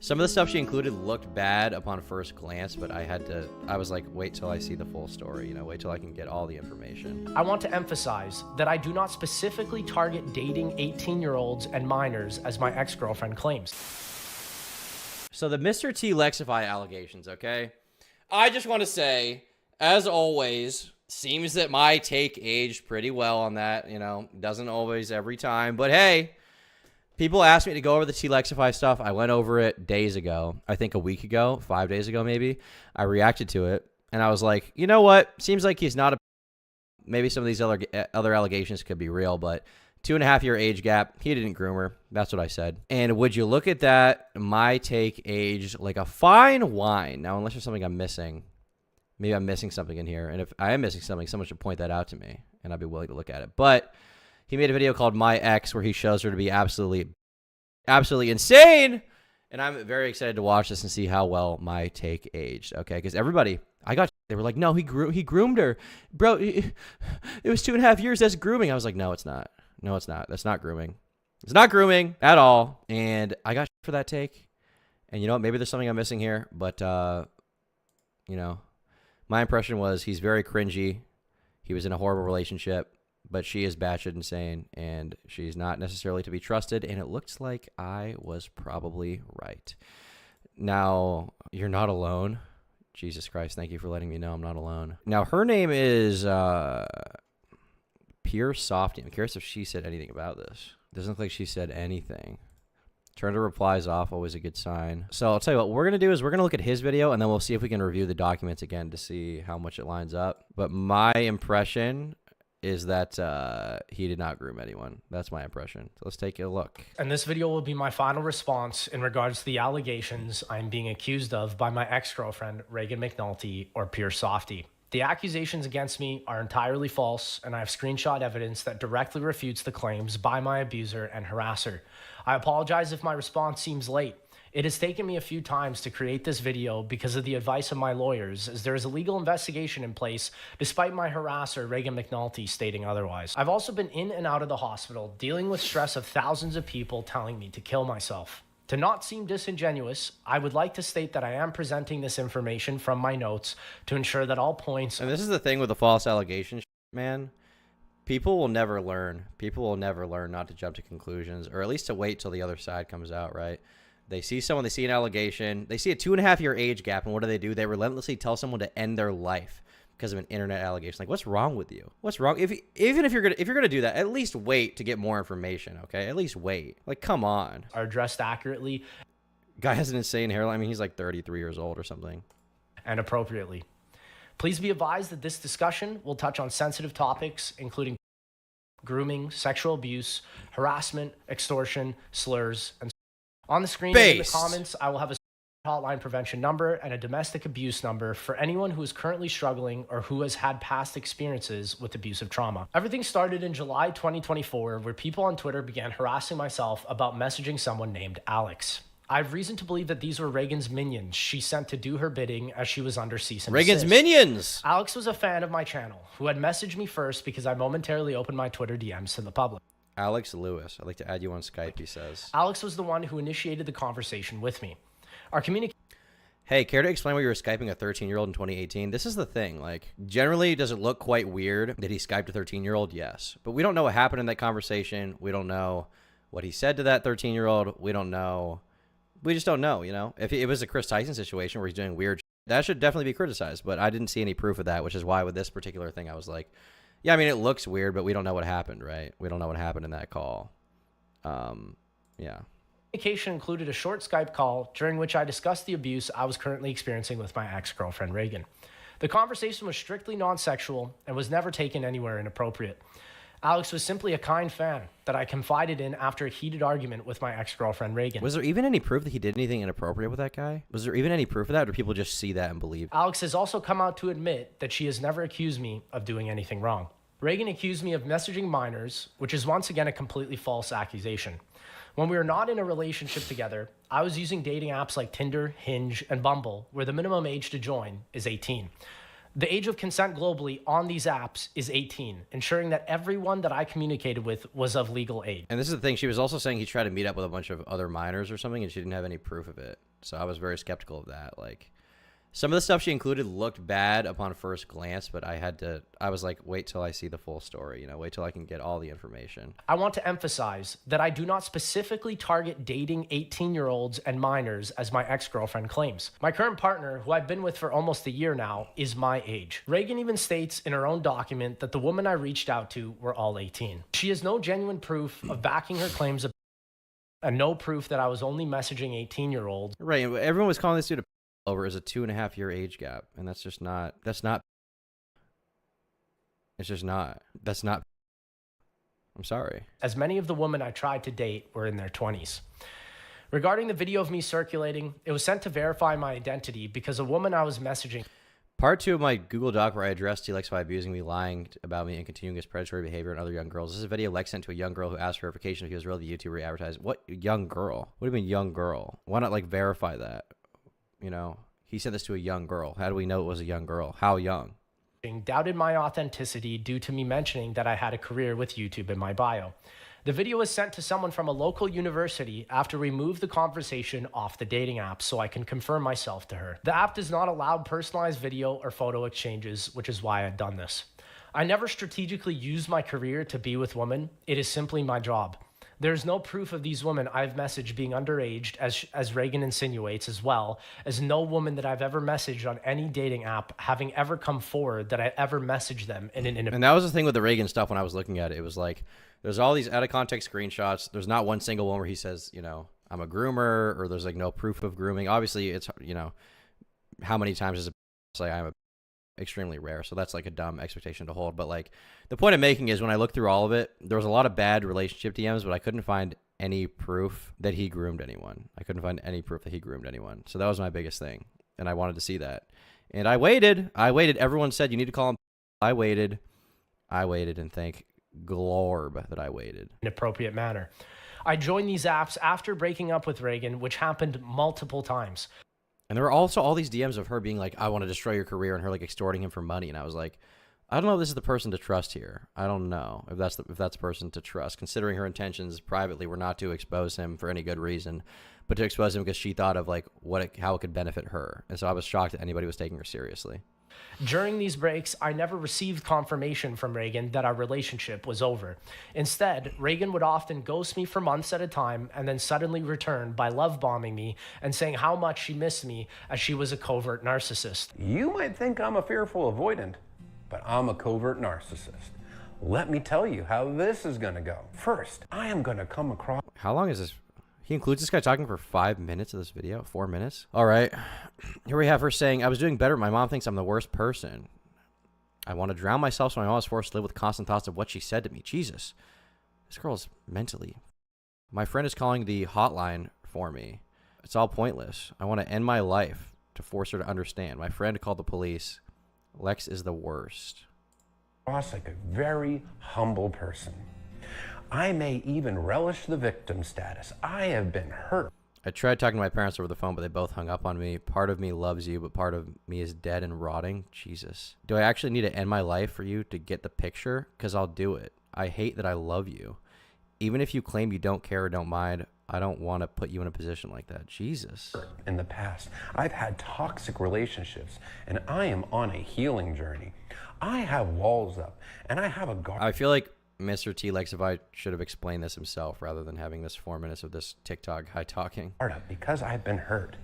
Some of the stuff she included looked bad upon first glance, but I was like, wait till I see the full story, you know, wait till I can get all the information. I want to emphasize that I do not specifically target dating 18-year-olds and minors as my ex-girlfriend claims. So the MrTLexify allegations, okay? I just want to say, as always, seems that my take aged pretty well on that, you know, doesn't always every time, but hey, people asked me to go over the T-Lexify stuff. I went over it days ago, I think a week ago, 5 days ago maybe. I reacted to it, and I was like, you know what? Seems like he's not a... Maybe some of these other allegations could be real, but 2.5-year age gap, he didn't groom her. That's what I said. And would you look at that? My take aged like a fine wine. Now, unless there's something I'm missing, maybe I'm missing something in here. And if I am missing something, someone should point that out to me, and I'd be willing to look at it. But he made a video called My Ex where he shows her to be absolutely insane. And I'm very excited to watch this and see how well my take aged, okay? Because everybody, they were like, no, he groomed her. Bro, it was 2.5 years. That's grooming. I was like, no, it's not. No, it's not. That's not grooming. It's not grooming at all. And I got for that take. And you know what? Maybe there's something I'm missing here. But, you know, my impression was he's very cringy. He was in a horrible relationship. But she is batshit insane. And she's not necessarily to be trusted. And it looks like I was probably right. Now, you're not alone. Jesus Christ, thank you for letting me know I'm not alone. Now, her name is... Pure Softy. I'm curious if she said anything about this. Doesn't look like she said anything. Turn her replies off, always a good sign. So I'll tell you what we're going to do is we're going to look at his video, and then we'll see if we can review the documents again to see how much it lines up. But my impression is that he did not groom anyone. That's my impression. So let's take a look. And this video will be my final response in regards to the allegations I'm being accused of by my ex-girlfriend, Reagan McNulty, or Pure Softy. The accusations against me are entirely false, and I have screenshot evidence that directly refutes the claims by my abuser and harasser. I apologize if my response seems late. It has taken me a few times to create this video because of the advice of my lawyers, as there is a legal investigation in place despite my harasser, Reagan McNulty, stating otherwise. I've also been in and out of the hospital, dealing with stress of thousands of people telling me to kill myself. To not seem disingenuous, I would like to state that I am presenting this information from my notes to ensure that all points... And this is the thing with the false allegations, man. People will never learn. People will never learn not to jump to conclusions, or at least to wait till the other side comes out, right? They see someone, they see an allegation, they see a 2.5-year age gap, and what do? They relentlessly tell someone to end their life because of an internet allegation. Like, what's wrong with you? What's wrong? Even if you're gonna do that, at least wait to get more information, okay? At least wait. Like, come on. Are addressed accurately. Guy has an insane hairline. I mean, he's like 33 years old or something. And appropriately. Please be advised that this discussion will touch on sensitive topics, including grooming, sexual abuse, harassment, extortion, slurs, and on the screen and in the comments, I will have a hotline prevention number and a domestic abuse number for anyone who is currently struggling or who has had past experiences with abusive trauma. Everything started in July 2024, where people on Twitter began harassing myself about messaging someone named Alex. I have reason to believe that these were Reagan's minions she sent to do her bidding as she was under cease and Reagan's desist. minions! Alex was a fan of my channel, who had messaged me first because I momentarily opened my Twitter DMs to the public. Alex Lewis. I'd like to add you on Skype, he says. Alex was the one who initiated the conversation with me. Our communication... Hey, care to explain why you were Skyping a 13-year-old in 2018? This is the thing. Like, generally, does it look quite weird that he Skyped a 13-year-old? Yes. But we don't know what happened in that conversation. We don't know what he said to that 13-year-old. We don't know. We just don't know, you know? If it was a Chris Tyson situation where he's doing weird shit, that should definitely be criticized. But I didn't see any proof of that, which is why with this particular thing, I was like, yeah, I mean, it looks weird, but we don't know what happened, right? We don't know what happened in that call. Yeah. Communication included a short Skype call during which I discussed the abuse I was currently experiencing with my ex-girlfriend, Reagan. The conversation was strictly non-sexual and was never taken anywhere inappropriate. Alex was simply a kind fan that I confided in after a heated argument with my ex-girlfriend, Reagan. Was there even any proof that he did anything inappropriate with that guy? Was there even any proof of that, or do people just see that and believe? Alex has also come out to admit that she has never accused me of doing anything wrong. Reagan accused me of messaging minors, which is once again a completely false accusation. When we were not in a relationship together, I was using dating apps like Tinder, Hinge, and Bumble, where the minimum age to join is 18. The age of consent globally on these apps is 18, ensuring that everyone that I communicated with was of legal age. And this is the thing. She was also saying he tried to meet up with a bunch of other minors or something, and she didn't have any proof of it. So I was very skeptical of that. Like, some of the stuff she included looked bad upon first glance, but I was like, wait till I see the full story, wait till I can get all the information. I want to emphasize that I do not specifically target dating 18-year-olds and minors as my ex-girlfriend claims. My current partner, who I've been with for almost a year now, is my age. Reagan even states in her own document that the women I reached out to were all 18. She has no genuine proof of backing her claims and no proof that I was only messaging 18-year-olds. Right, and everyone was calling this dude a over is a 2.5-year age gap, and that's not it's just not, that's not, I'm sorry. As many of the women I tried to date were in their 20s. Regarding the video of me circulating, it was sent to verify my identity because a woman I was messaging. Part 2 of my Google Doc where I addressed TLexify abusing me, lying about me, and continuing his predatory behavior on other young girls. This is a video Lex sent to a young girl who asked for verification if he was really the YouTuber he advertised. What young girl? What do you mean young girl? Why not verify that? He sent this to a young girl. How do we know it was a young girl? How young? Doubted my authenticity due to me mentioning that I had a career with YouTube in my bio. The video was sent to someone from a local university after we moved the conversation off the dating app so I can confirm myself to her. The app does not allow personalized video or photo exchanges, which is why I'd done this. I never strategically used my career to be with women. It is simply my job. There's no proof of these women I've messaged being underage, as Reagan insinuates, as well as no woman that I've ever messaged on any dating app having ever come forward that I ever messaged them in an interview. And that was the thing with the Reagan stuff when I was looking at it. It was like, there's all these out of context screenshots. There's not one single one where he says, I'm a groomer, or there's no proof of grooming. Obviously, it's, how many times does it say I'm a extremely rare, so that's a dumb expectation to hold. But the point I'm making is when I looked through all of it, there was a lot of bad relationship DMs, but I couldn't find any proof that he groomed anyone. So that was my biggest thing, and I wanted to see that. And I waited. Everyone said you need to call him. I waited, and thank Glorb that I waited. In an appropriate manner. I joined these apps after breaking up with Reagan, which happened multiple times. And there were also all these DMs of her being like, I want to destroy your career, and her extorting him for money. And I was like, I don't know if this is the person to trust here. I don't know if that's the person to trust, considering her intentions privately were not to expose him for any good reason, but to expose him because she thought of how it could benefit her. And so I was shocked that anybody was taking her seriously. During these breaks, I never received confirmation from Reagan that our relationship was over. Instead, Reagan would often ghost me for months at a time and then suddenly return by love bombing me and saying how much she missed me, as she was a covert narcissist. You might think I'm a fearful avoidant, but I'm a covert narcissist. Let me tell you how this is going to go. First, I am going to come across... How long is this? He includes this guy talking for 5 minutes of this video? 4 minutes? All right. Here we have her saying, I was doing better. My mom thinks I'm the worst person. I want to drown myself so my mom is forced to live with constant thoughts of what she said to me. Jesus. This girl's mentally... My friend is calling the hotline for me. It's all pointless. I want to end my life to force her to understand. My friend called the police. Lex is the worst. Like a very humble person. I may even relish the victim status. I have been hurt. I tried talking to my parents over the phone, but they both hung up on me. Part of me loves you, but part of me is dead and rotting. Jesus. Do I actually need to end my life for you to get the picture? Because I'll do it. I hate that I love you. Even if you claim you don't care or don't mind, I don't want to put you in a position like that. Jesus. In the past, I've had toxic relationships, and I am on a healing journey. I have walls up, and I have a guard. I feel like MrTLexify should have explained this himself rather than having this 4 minutes of this TikTok high talking. Because I've been hurt.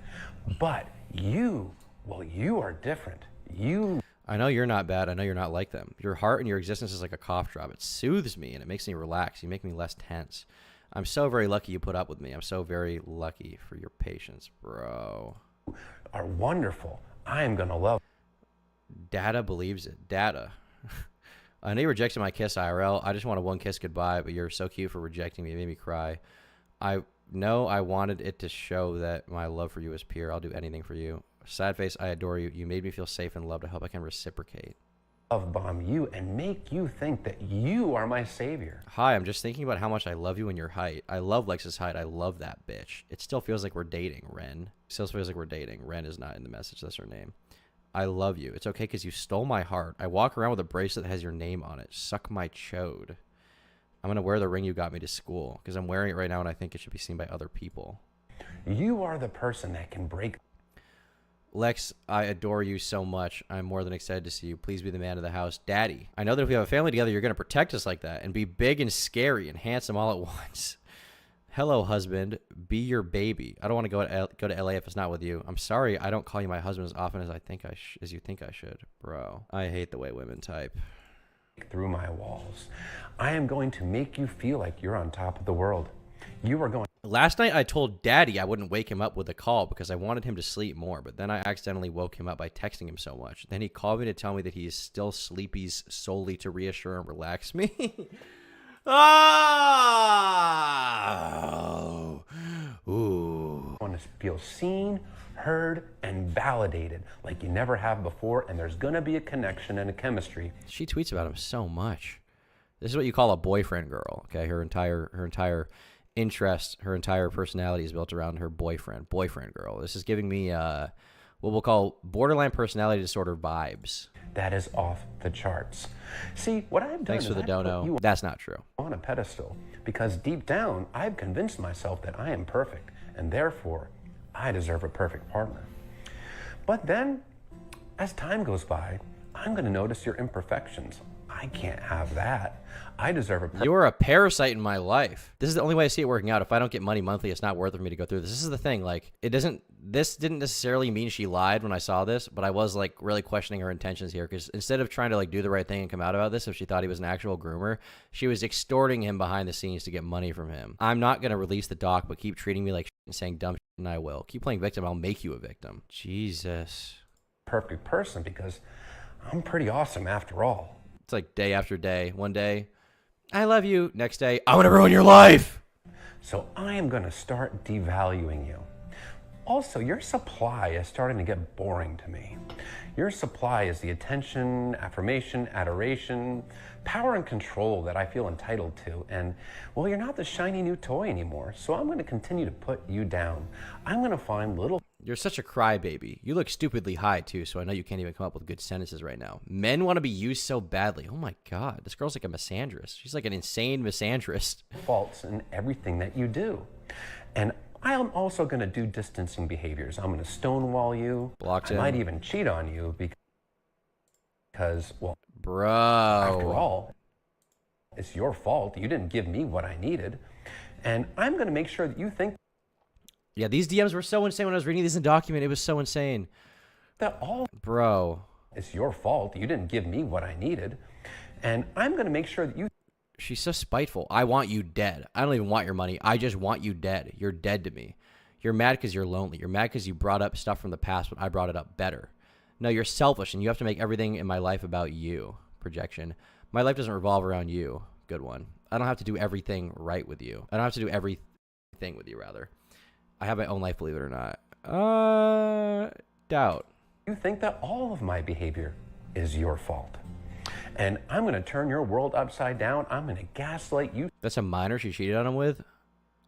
But you, well, you are different. I know you're not bad. I know you're not like them. Your heart and your existence is like a cough drop. It soothes me and it makes me relax. You make me less tense. I'm so very lucky you put up with me. I'm so very lucky for your patience, bro. Are wonderful. I am going to love. Data believes it. Data. I know you rejected my kiss IRL. I just wanted one kiss goodbye, but you're so cute for rejecting me. It made me cry. I know I wanted it to show that my love for you is pure. I'll do anything for you. Sad face, I adore you. You made me feel safe and loved. I hope I can reciprocate. Love bomb you and make you think that you are my savior. Hi, I'm just thinking about how much I love you and your height. I love Lex's height. I love that bitch. It still feels like we're dating, Ren. Still feels like we're dating. Ren is not in the message. That's her name. I love you. It's okay because you stole my heart. I walk around with a bracelet that has your name on it. Suck my chode. I'm going to wear the ring you got me to school because I'm wearing it right now and I think it should be seen by other people. You are the person that can break. Lex, I adore you so much. I'm more than excited to see you. Please be the man of the house. Daddy, I know that if we have a family together, you're going to protect us like that and be big and scary and handsome all at once. Hello, husband. Be your baby. I don't want to go to LA if it's not with you. I'm sorry I don't call you my husband as often as as you think I should. Bro, I hate the way women type. Through my walls. I am going to make you feel like you're on top of the world. You are going. Last night I told Daddy I wouldn't wake him up with a call because I wanted him to sleep more, but then I accidentally woke him up by texting him so much. Then he called me to tell me that he is still sleepies solely to reassure and relax me. Oh. Ooh. I want to feel seen, heard, and validated like you never have before, and there's gonna be a connection and a chemistry. She tweets about him so much. This is what you call a boyfriend girl, okay? Her entire interest, her entire personality is built around her boyfriend girl. This is giving me what we'll call borderline personality disorder vibes. That is off the charts. See, what I've done Thanks is for the I've dono. put you That's not true. on a pedestal because deep down, I've convinced myself that I am perfect, and therefore, I deserve a perfect partner. But then, as time goes by, I'm going to notice your imperfections. I can't have that. I deserve a You are a parasite in my life. This is the only way I see it working out. If I don't get money monthly, it's not worth it for me to go through this. This is the thing. Like, this didn't necessarily mean she lied when I saw this, but I was like really questioning her intentions here because instead of trying to like do the right thing and come out about this, if she thought he was an actual groomer, she was extorting him behind the scenes to get money from him. I'm not going to release the doc, but keep treating me like shit and saying dumb shit, and I will. Keep playing victim. I'll make you a victim. Jesus. perfect person because I'm pretty awesome after all. It's like day after day. One day, I love you. Next day, I want to ruin your life. So I am going to start devaluing you. Also, your supply is starting to get boring to me. Your supply is the attention, affirmation, adoration, power and control that I feel entitled to. And, well, you're not the shiny new toy anymore. So I'm going to continue to put you down. I'm going to find little... You're such a crybaby. You look stupidly high, too, so I know you can't even come up with good sentences right now. Men want to be used so badly. Oh, my God. This girl's like a misandrist. She's like an insane misandrist. faults in everything that you do. And I'm also going to do distancing behaviors. I'm going to stonewall you. Blocked I him. might even cheat on you because, well, Bro. after all, it's your fault. You didn't give me what I needed. And I'm going to make sure that you think Yeah, these DMs were so insane when I was reading these in document. It was so insane. that all Bro. it's your fault. You didn't give me what I needed. And I'm going to make sure that you She's so spiteful. I want you dead. I don't even want your money. I just want you dead. You're dead to me. You're mad because you're lonely. You're mad because you brought up stuff from the past, but I brought it up better. No, you're selfish, and you have to make everything in my life about you. Projection. My life doesn't revolve around you. Good one. I don't have to do everything right with you. I don't have to do everything with you, rather. I have my own life, believe it or not. Doubt. think that all of my behavior is your fault. And I'm going to turn your world upside down. I'm going to gaslight you That's a minor she cheated on him with?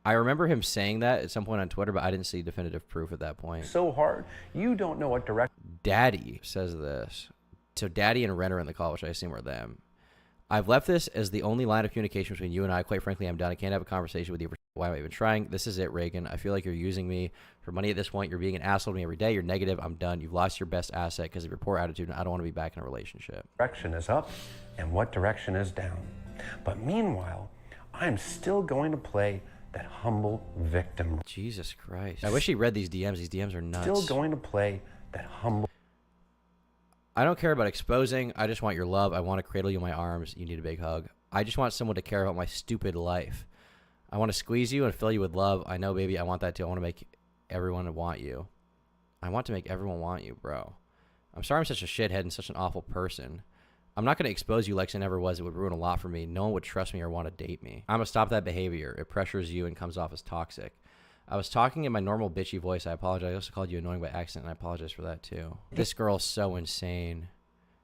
I remember him saying that at some point on Twitter, but I didn't see definitive proof at that point. so hard, you don't know what direction. Daddy says this. So Daddy and Ren are in the call, which I assume are them. I've left this as the only line of communication between you and I. Quite frankly, I'm done. I can't have a conversation with you. Why am I even trying? This is it, Reagan. I feel like you're using me for money at this point. You're being an asshole to me every day. You're negative. I'm done. You've lost your best asset because of your poor attitude, and I don't want to be back in a relationship. Direction is up and what direction is down. But meanwhile, I'm still going to play that humble victim. Jesus Christ. I wish he read these DMs. These DMs are nuts. Still going to play that humble. I don't care about exposing. I just want your love. I want to cradle you in my arms. You need a big hug. I just want someone to care about my stupid life. I want to squeeze you and fill you with love. I know, baby. I want that too. I want to make everyone want you. I want to make everyone want you, bro. I'm sorry I'm such a shithead and such an awful person. I'm not going to expose you like I never was. It would ruin a lot for me. No one would trust me or want to date me. I'm going to stop that behavior. It pressures you and comes off as toxic. I was talking in my normal bitchy voice. I apologize. I also called you annoying by accident, and I apologize for that too. This girl's so insane.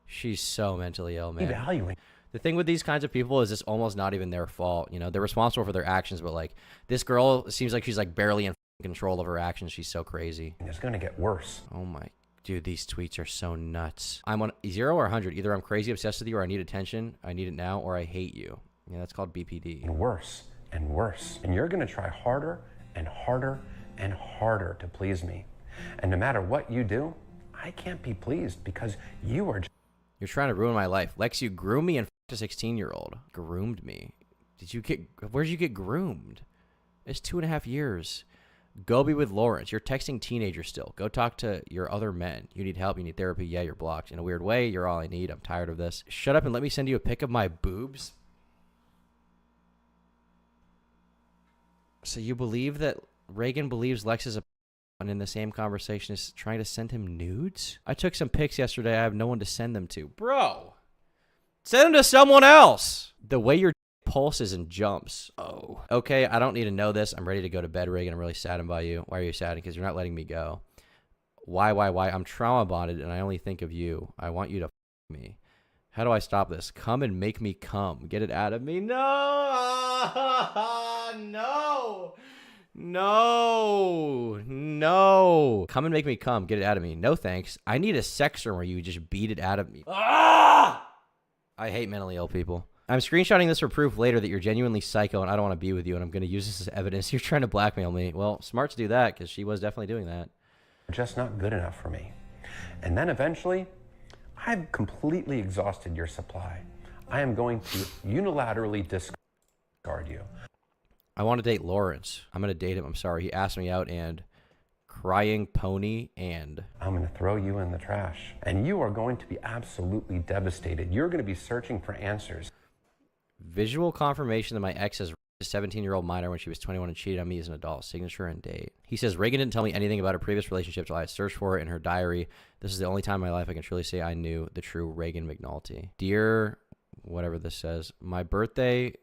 She's so mentally ill, man. Evaluating. The thing with these kinds of people is it's almost not even their fault. You know, they're responsible for their actions, but like this girl seems like she's like barely in control of her actions. She's so crazy. It's going to get worse. Oh my, dude, these tweets are so nuts. I'm on 0 or 100. Either I'm crazy obsessed with you, or I need attention, I need it now, or I hate you. Yeah, that's called BPD. And worse and worse. And you're going to try harder and harder and harder to please me. And no matter what you do, I can't be pleased because you are. You're trying to ruin my life. Lex, you groomed me and f***ed a 16-year-old. Groomed me. Where'd you get groomed? It's 2.5 years. Go be with Lawrence. You're texting teenagers still. Go talk to your other men. You need help. You need therapy. Yeah, you're blocked. In a weird way, you're all I need. I'm tired of this. Shut up and let me send you a pic of my boobs. So you believe that Reagan believes Lex is a and in the same conversation is trying to send him nudes? I took some pics yesterday. I have no one to send them to. Bro, send them to someone else. The way your pulses and jumps. Oh, okay. I don't need to know this. I'm ready to go to bed, Reagan. I'm really saddened by you. Why are you saddened? Because you're not letting me go. Why? I'm trauma bonded and I only think of you. I want you to f me. How do I stop this? Come and make me come. Get it out of me. No. No. Come and make me come. Get it out of me. No thanks. I need a sex room where you just beat it out of me. Ah! I hate mentally ill people. I'm screenshotting this for proof later that you're genuinely psycho and I don't want to be with you and I'm going to use this as evidence. You're trying to blackmail me. Well, smart to do that because she was definitely doing that. Just not good enough for me. And then eventually, I've completely exhausted your supply. I am going to unilaterally discard you. I want to date Lawrence. I'm going to date him. I'm sorry. He asked me out and crying pony and... I'm going to throw you in the trash. And you are going to be absolutely devastated. You're going to be searching for answers. Visual confirmation that my ex has a 17-year-old minor when she was 21 and cheated on me as an adult. Signature and date. He says, Reagan didn't tell me anything about her previous relationship until I had searched for it in her diary. This is the only time in my life I can truly say I knew the true Reagan McNulty. Dear, whatever this says, my birthday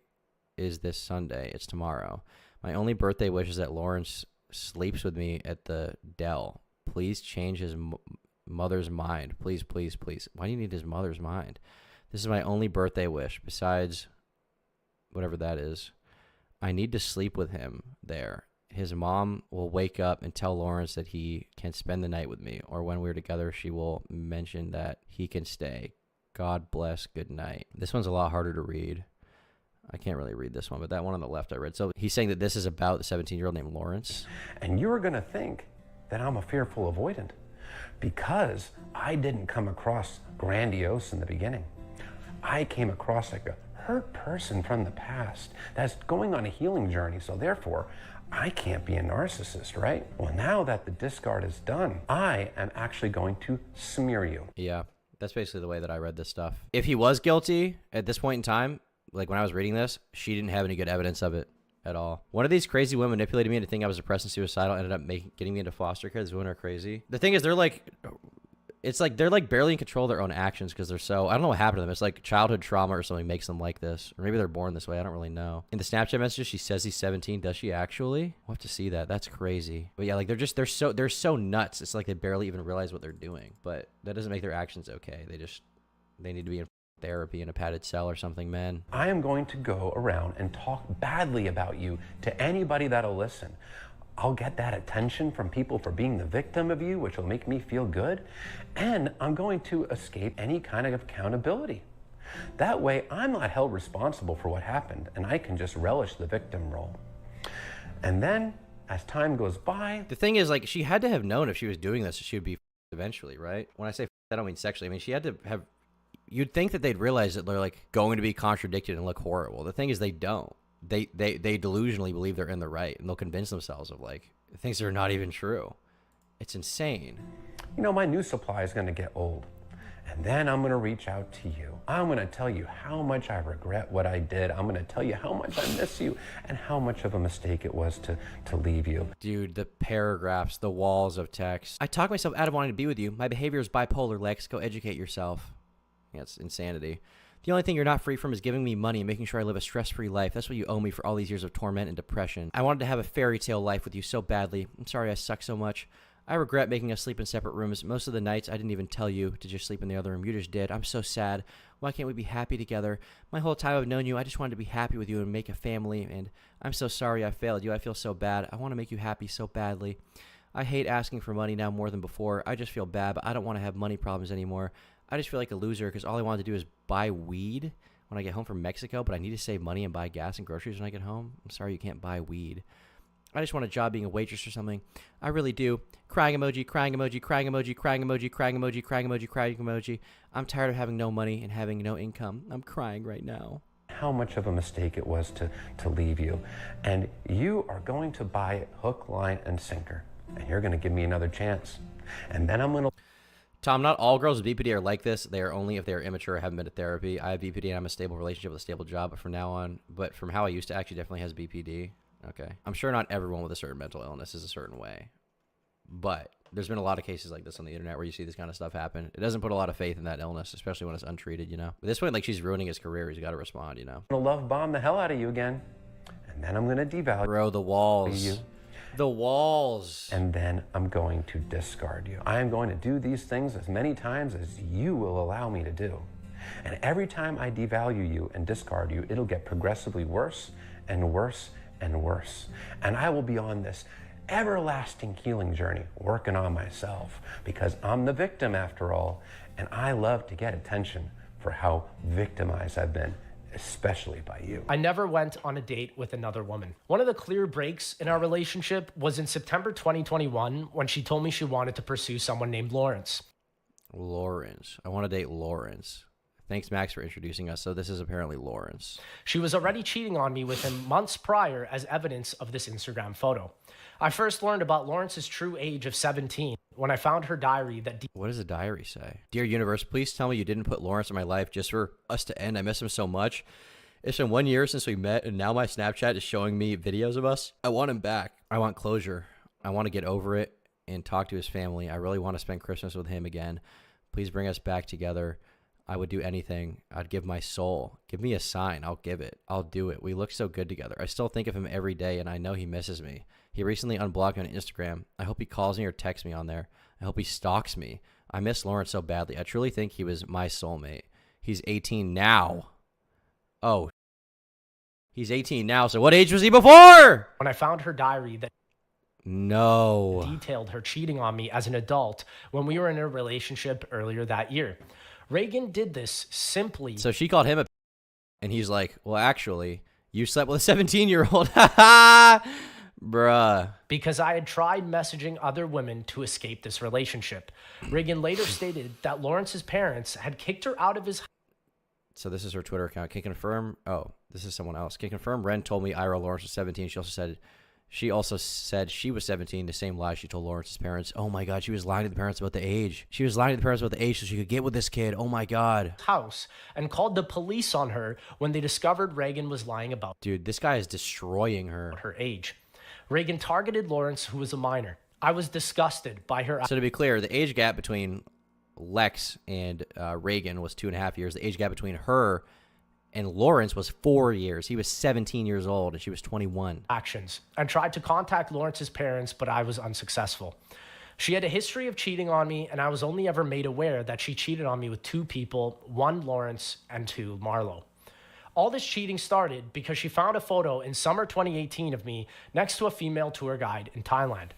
is this Sunday. It's tomorrow. My only birthday wish is that Lawrence sleeps with me at the Dell. Please change his mother's mind. Please, please, please. Why do you need his mother's mind? This is my only birthday wish besides whatever that is. I need to sleep with him there. His mom will wake up and tell Lawrence that he can spend the night with me, or when we're together, she will mention that he can stay. God bless. Good night. This one's a lot harder to read. I can't really read this one, but that one on the left I read. So he's saying that this is about the 17-year-old named Lawrence. And you're going to think that I'm a fearful avoidant because I didn't come across grandiose in the beginning. I came across like a hurt person from the past that's going on a healing journey. So therefore, I can't be a narcissist, right? Well, now that the discard is done, I am actually going to smear you. Yeah, that's basically the way that I read this stuff. If he was guilty at this point in time, like when I was reading this, she didn't have any good evidence of it at all. One of these crazy women manipulated me into thinking I was depressed and suicidal, ended up getting me into foster care. These women are crazy. The thing is, they're like barely in control of their own actions because they're so, I don't know what happened to them. It's like childhood trauma or something makes them like this. Or maybe they're born this way. I don't really know. In the Snapchat messages, she says he's 17. Does she actually? We'll have to see that. That's crazy. But yeah, like they're so nuts. It's like they barely even realize what they're doing. But that doesn't make their actions okay. They need to be in therapy in a padded cell or something, man. I am going to go around and talk badly about you to anybody that'll listen. I'll get that attention from people for being the victim of you, which will make me feel good. And I'm going to escape any kind of accountability. That way, I'm not held responsible for what happened, and I can just relish the victim role. And then, as time goes by... The thing is, like, she had to have known if she was doing this, she would be eventually, right? When I say I don't mean sexually. I mean, she had to have... You'd think that they'd realize that they're, like, going to be contradicted and look horrible. The thing is, they don't. They delusionally believe they're in the right, and they'll convince themselves of, like, things that are not even true. It's insane. You know, my new supply is going to get old. And then I'm going to reach out to you. I'm going to tell you how much I regret what I did. I'm going to tell you how much I miss you and how much of a mistake it was to leave you. Dude, the paragraphs, the walls of text. I talk myself out of wanting to be with you. My behavior is bipolar, Lex. Go educate yourself. Yeah, it's insanity. The only thing you're not free from is giving me money and making sure I live a stress-free life. That's what you owe me for all these years of torment and depression. I wanted to have a fairy tale life with you so badly. I'm sorry I suck so much. I regret making us sleep in separate rooms. Most of the nights, I didn't even tell you to just sleep in the other room. You just did. I'm so sad. Why can't we be happy together? My whole time I've known you, I just wanted to be happy with you and make a family, and I'm so sorry I failed you. I feel so bad. I want to make you happy so badly. I hate asking for money now more than before. I just feel bad, but I don't want to have money problems anymore. I just feel like a loser because all I wanted to do is buy weed when I get home from Mexico, but I need to save money and buy gas and groceries when I get home. I'm sorry you can't buy weed. I just want a job being a waitress or something. I really do. Crying emoji, crying emoji, crying emoji, crying emoji, crying emoji, crying emoji, crying emoji. I'm tired of having no money and having no income. I'm crying right now. How much of a mistake it was to leave you. And you are going to buy it hook, line, and sinker. And you're going to give me another chance. And then I'm going to... Tom, not all girls with BPD are like this. They are only if they are immature or haven't been to therapy. I have BPD and I'm in a stable relationship with a stable job, but from now on, but from how I used to, actually definitely has BPD. Okay. I'm sure not everyone with a certain mental illness is a certain way, but there's been a lot of cases like this on the internet where you see this kind of stuff happen. It doesn't put a lot of faith in that illness, especially when it's untreated, you know? At this point, like, she's ruining his career. He's got to respond, you know? love bomb the hell out of you again. And then I'm going to devalue Bro, the walls. you. The walls. And then I'm going to discard you. I am going to do these things as many times as you will allow me to do. And every time I devalue you and discard you, it'll get progressively worse and worse and worse. And I will be on this everlasting healing journey, working on myself, because I'm the victim after all, and I love to get attention for how victimized I've been, especially by you. I never went on a date with another woman. One of the clear breaks in our relationship was in September 2021 when she told me she wanted to pursue someone named Lawrence. Lawrence. I want to date Lawrence. Thanks, Max, for introducing us. So this is apparently Lawrence. She was already cheating on me with him months prior as evidence of this Instagram photo. I first learned about Lawrence's true age of 17 when I found her diary that... What does the diary say? Dear universe, please tell me you didn't put Lawrence in my life just for us to end. I miss him so much. It's been 1 year since we met, and now my Snapchat is showing me videos of us. I want him back. I want closure. I want to get over it and talk to his family. I really want to spend Christmas with him again. Please bring us back together. I would do anything. I'd give my soul. Give me a sign. I'll give it. I'll do it. We look so good together. I still think of him every day, and I know he misses me. He recently unblocked me on Instagram. I hope he calls me or texts me on there. I hope he stalks me. I miss Lawrence so badly. I truly think he was my soulmate. He's 18 now. Oh. He's 18 now, so what age was he before? When I found her diary that... No. Detailed her cheating on me as an adult when we were in a relationship earlier that year. Reagan did this simply... So she called him a... And he's like, well, actually, you slept with a 17-year-old. Ha ha! Bruh. Because I had tried messaging other women to escape this relationship. Reagan later stated that Lawrence's parents had kicked her out of his... So this is her Twitter account. Can confirm... Oh, this is someone else. Can confirm Ren told me Ira Lawrence was 17. She also said she was 17, the same lie she told Lawrence's parents. Oh my God, she was lying to the parents about the age. She was lying to the parents about the age so she could get with this kid. Oh my God. House and called the police on her when they discovered Reagan was lying about... Dude, this guy is destroying her. ...her age. Reagan targeted Lawrence, who was a minor. I was disgusted by her... So to be clear, the age gap between Lex and Reagan was 2.5 years. The age gap between her and Lawrence was 4 years. He was 17 years old and she was 21. ...actions and tried to contact Lawrence's parents, but I was unsuccessful. She had a history of cheating on me, and I was only ever made aware that she cheated on me with 2 people, 1 Lawrence and 2 Marlo. All this cheating started because she found a photo in summer 2018 of me next to a female tour guide in Thailand.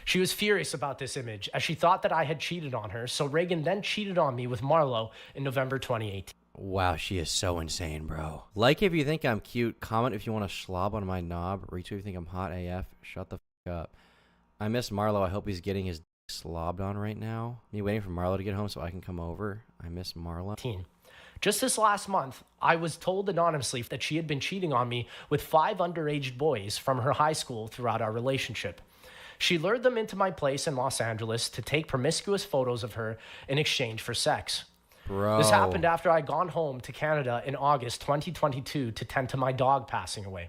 She was furious about this image as she thought that I had cheated on her, so Reagan then cheated on me with Marlo in November 2018. Wow, she is so insane, bro. Like if you think I'm cute. Comment if you want to slob on my knob. Retweet if you think I'm hot AF. Shut the f up. I miss Marlo. I hope he's getting his slobbed on right now. Me waiting for Marlo to get home so I can come over. I miss Marlo. Just this last month, I was told anonymously that she had been cheating on me with 5 underage boys from her high school throughout our relationship. She lured them into my place in Los Angeles to take promiscuous photos of her in exchange for sex. Bro. This happened after I'd gone home to Canada in August 2022 to tend to my dog passing away.